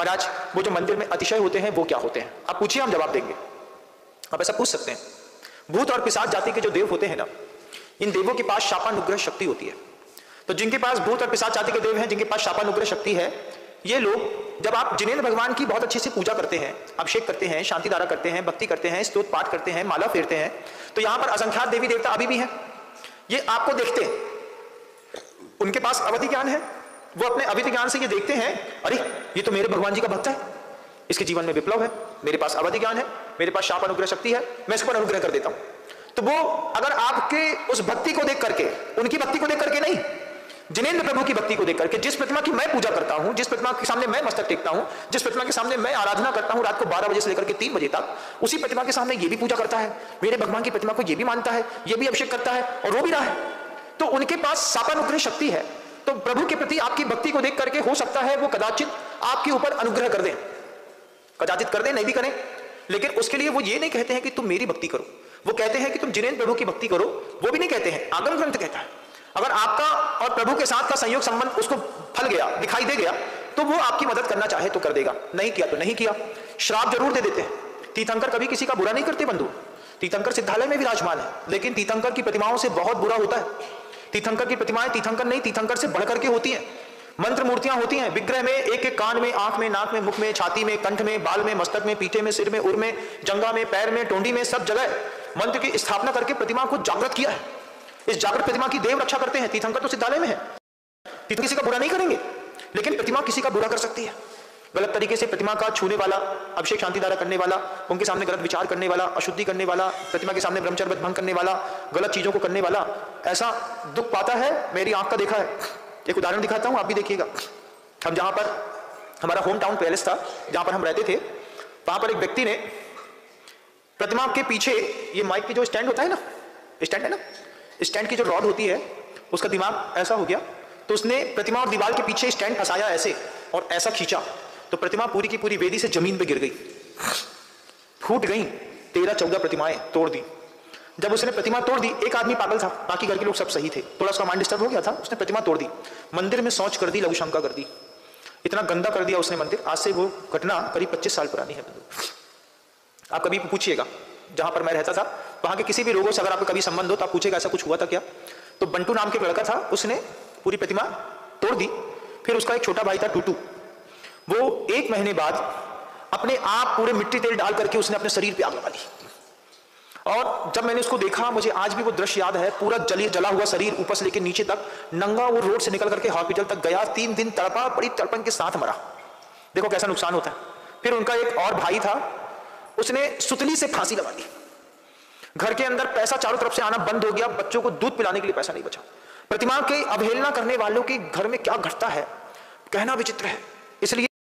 महाराज वो जो मंदिर में अतिशय होते हैं वो क्या होते हैं? आप पूछिए, हम जवाब देंगे। आप ऐसा पूछ सकते हैं। भूत और पिशाच जाति के जो देव होते हैं ना, इन देवों के पास शापानुग्रह शक्ति होती है। तो जिनके पास भूत और पिशाच जाति के देव हैं, जिनके पास शापानुग्रह शक्ति है, ये लोग जब आप जिनेंद्र भगवान की बहुत अच्छे से पूजा करते हैं, अभिषेक करते हैं, शांति धारा करते हैं, भक्ति करते हैं, स्तोत्र पाठ करते हैं, माला फेरते हैं, तो यहां पर असंख्यात देवी देवता अभी भी हैं। ये आपको देखते हैं, उनके पास अवधि ज्ञान है, वो अपने अवधि ज्ञान से ये देखते हैं, अरे ये तो मेरे भगवान जी का भक्त है, इसके जीवन में विप्लव है, मेरे पास अवधि ज्ञान है, मेरे पास शाप अनुग्रह शक्ति है, मैं इस पर अनुग्रह कर देता हूं। तो वो अगर आपके उस भक्ति को देख करके, उनकी भक्ति को देख करके नहीं, जिनेंद्र प्रभु की भक्ति को देख करके, जिस प्रतिमा की मैं पूजा करता हूं, जिस प्रतिमा के सामने मैं मस्तक टेकता हूं, जिस प्रतिमा के सामने मैं आराधना करता हूं रात को 12 बजे से लेकर के 3 बजे तक, उसी प्रतिमा के सामने ये भी पूजा करता है, मेरे भगवान की प्रतिमा को ये भी मानता है, ये भी अभिषेक करता है और रो भी रहा है, तो उनके पास शापानुग्रह शक्ति है। तो प्रभु के प्रति आपकी भक्ति को देख करके हो सकता है वो कदाचित आपके ऊपर अनुग्रह कर दें, कदाचित कर दें, नहीं भी करें, लेकिन उसके लिए वो ये नहीं कहते हैं कि तुम मेरी भक्ति करो, वो कहते हैं कि तुम जिनेंद्र प्रभु की भक्ति करो। वो भी नहीं कहते हैं, आगम ग्रंथ कहता है अगर आपका और प्रभु के साथ का संयोग संबंध उसको फल गया, दिखाई दे गया, तो वो आपकी मदद करना चाहे तो कर देगा, नहीं किया तो नहीं किया। श्राप जरूर दे देते हैं। तीर्थंकर कभी किसी का बुरा नहीं करते बंधु। तीर्थंकर सिद्धालय में विराजमान है, लेकिन तीर्थंकर की प्रतिमाओं से बहुत बुरा होता है। तीर्थंकर की प्रतिमाएं तीर्थंकर नहीं, तीर्थंकर से बढ़ करके होती हैं। मंत्र मूर्तियां होती हैं, विग्रह में एक एक कान में, आंख में, नाक में, मुख में, छाती में, कंठ में, बाल में, मस्तक में, पीठे में, सिर में, उर में, जंगा में, पैर में, टोंडी में, सब जगह मंत्र की स्थापना करके प्रतिमा को जागृत किया है। इस जागृत प्रतिमा की देव रक्षा करते हैं। तीर्थंकर तो सिद्धालय में है, तीर्थंकर किसी का बुरा नहीं करेंगे, लेकिन प्रतिमा किसी का बुरा कर सकती है। गलत तरीके से प्रतिमा का छूने वाला, अभिषेक शांति धारा करने वाला, उनके सामने गलत विचार करने वाला, अशुद्धि करने वाला, प्रतिमा के सामने ब्रह्मचर्य भंग करने वाला, गलत चीजों को करने वाला, ऐसा दुख पाता है। मेरी आंख का देखा है। एक उदाहरण दिखाता हूं, आप भी देखिएगा। हम जहां पर हमारा होम टाउन पैलेस था, जहां पर हम रहते थे, वहां पर एक व्यक्ति ने प्रतिमा के पीछे, ये माइक की जो स्टैंड होता है ना, स्टैंड है ना, स्टैंड की जो रॉड होती है, उसका दिमाग ऐसा हो गया, तो उसने प्रतिमा और दीवार के पीछे स्टैंड फंसाया ऐसे और ऐसा खींचा, तो प्रतिमा पूरी की पूरी वेदी से जमीन पे गिर गई, फूट गई। 13-14 प्रतिमाएं तोड़ दी। जब उसने प्रतिमा तोड़ दी, एक आदमी पागल था, बाकी घर के लोग सब सही थे, थोड़ा उसका माइंड डिस्टर्ब हो गया था, उसने प्रतिमा तोड़ दी, मंदिर में शौच कर दी, लघु शंका कर दी, इतना गंदा कर दिया उसने मंदिर। आज से वो घटना करीब 25 साल पुरानी है। आप कभी पूछिएगा, जहां पर मैं रहता था वहां के किसी भी लोगों से अगर आपको कभी संबंध हो तो आप पूछेगा ऐसा कुछ हुआ था क्या। तो बंटू नाम के लड़का था, उसने पूरी प्रतिमा तोड़ दी। फिर उसका एक छोटा भाई था टूटू, वो 1 महीने बाद अपने आप पूरे मिट्टी तेल डाल करके उसने अपने शरीर पे आग लगा ली। और जब मैंने उसको देखा, मुझे आज भी वो दृश्य याद है, पूरा जला हुआ शरीर ऊपर से लेकर नीचे तक, नंगा, वो रोड से निकल करके हॉस्पिटल तक गया, 3 दिन तड़पा, बड़ी तड़पन के साथ मरा। देखो कैसा नुकसान होता है। फिर उनका एक और भाई था, उसने सुतली से फांसी लगा ली। घर के अंदर पैसा चारों तरफ से आना बंद हो गया, बच्चों को दूध पिलाने के लिए पैसा नहीं बचा। प्रतिमा के अवहेलना करने वालों के घर में क्या घटता है, कहना विचित्र है। इसलिए